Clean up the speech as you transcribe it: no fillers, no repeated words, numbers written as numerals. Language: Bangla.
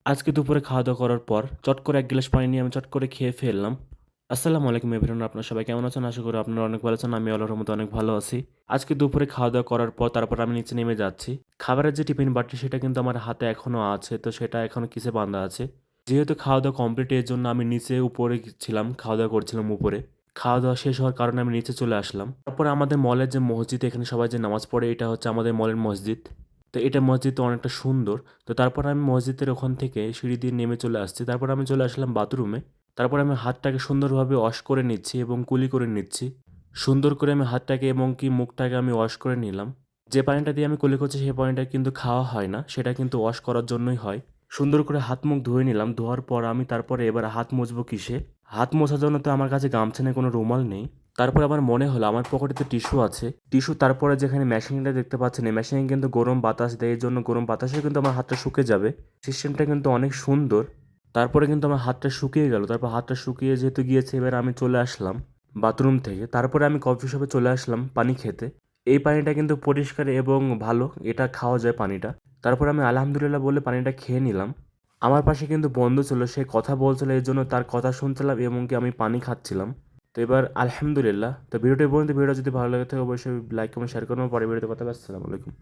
আজকে দুপুরে খাওয়া-দাওয়া করার পর চট করে ১ গ্লাস পানি নিয়ে আমি চট করে খেয়ে ফেললাম। আসসালামু আলাইকুম এভরিওয়ান, আপনারা সবাই কেমন আছেন? আশা করি আপনারা অনেক ভালো আছেন। আমি আল্লাহর রহমতে অনেক ভালো আছি। আজকে দুপুরে খাওয়া-দাওয়া করার পর তারপর আমি নিচে নেমে যাচ্ছি। খাবারের যে টিফিন বাটি সেটা কিন্তু আমার হাতে এখনো আছে। তো সেটা এখনো কিসে বাঁধা আছে। যেহেতু খাওয়া-দাওয়া কমপ্লিট এর জন্য আমি নিচে উপরে ছিলাম, খাওয়া-দাওয়া করছিলাম উপরে। খাওয়া-দাওয়া শেষ হওয়ার কারণে আমি নিচে চলে আসলাম। তারপরে আমাদের মলের যে মসজিদ, এখানে সবাই যে নামাজ পড়ে, এটা হচ্ছে আমাদের মলের মসজিদ। তো এটা মসজিদটা অনেকটা সুন্দর। তো তারপর আমি মসজিদের ওখান থেকে সিঁড়ি দিয়ে নেমে চলে আসছি। তারপর আমি চলে আসলাম বাথরুমে। তারপর আমি হাতটাকে সুন্দরভাবে ওয়াশ করে নিচ্ছি এবং কুলি করে নিচ্ছি। সুন্দর করে আমি হাতটাকে এবং কি মুখটাকে আমি ওয়াশ করে নিলাম। যে পানিটা দিয়ে আমি কুলি করছি সেই পানিটা কিন্তু খাওয়া হয় না। সেটা কিন্তু ওয়াশ করার জন্যই হয়। সুন্দর করে হাত মুখ ধুয়ে নিলাম। ধোয়ার পর আমি তারপরে এবার হাত মুছবো কিসে? হাত মোছার জন্য তো আমার কাছে গামছা নেই, কোনো রুমাল নেই। তারপরে আমার মনে হলো আমার পকেটে তো টিস্যু আছে। টিস্যু, তারপরে যেখানে মেশিনটা দেখতে পাচ্ছেন, এই মেশিনে কিন্তু গরম বাতাস দেয়। এর জন্য গরম বাতাসে কিন্তু আমার হাতটা শুকিয়ে যাবে। সিস্টেমটা কিন্তু অনেক সুন্দর। তারপরে কিন্তু আমার হাতটা শুকিয়ে গেল। তারপর হাতটা শুকিয়ে যেহেতু গিয়েছে, এবার আমি চলে আসলাম বাথরুম থেকে। তারপরে আমি কফি শপে চলে আসলাম পানি খেতে। এই পানিটা কিন্তু পরিষ্কার এবং ভালো। এটা খাওয়া যায় পানিটা। তারপর আমি আলহামদুলিল্লাহ বলে পানিটা খেয়ে নিলাম। আমার পাশে কিন্তু বন্ধু ছিল, সে কথা বলছিল, এর জন্য তার কথা শুনছিলাম এবং কি আমি পানি খাচ্ছিলাম। তো এবার আলহামদুলিল্লাহ। তো ভিডিওটি পর্যন্ত, ভিডিওটা যদি ভালো লাগে থাকে অবশ্যই লাইক কমেন্ট শেয়ার করবেন। পরে ভিডিওতে কথা হবে। আসসালামু আলাইকুম।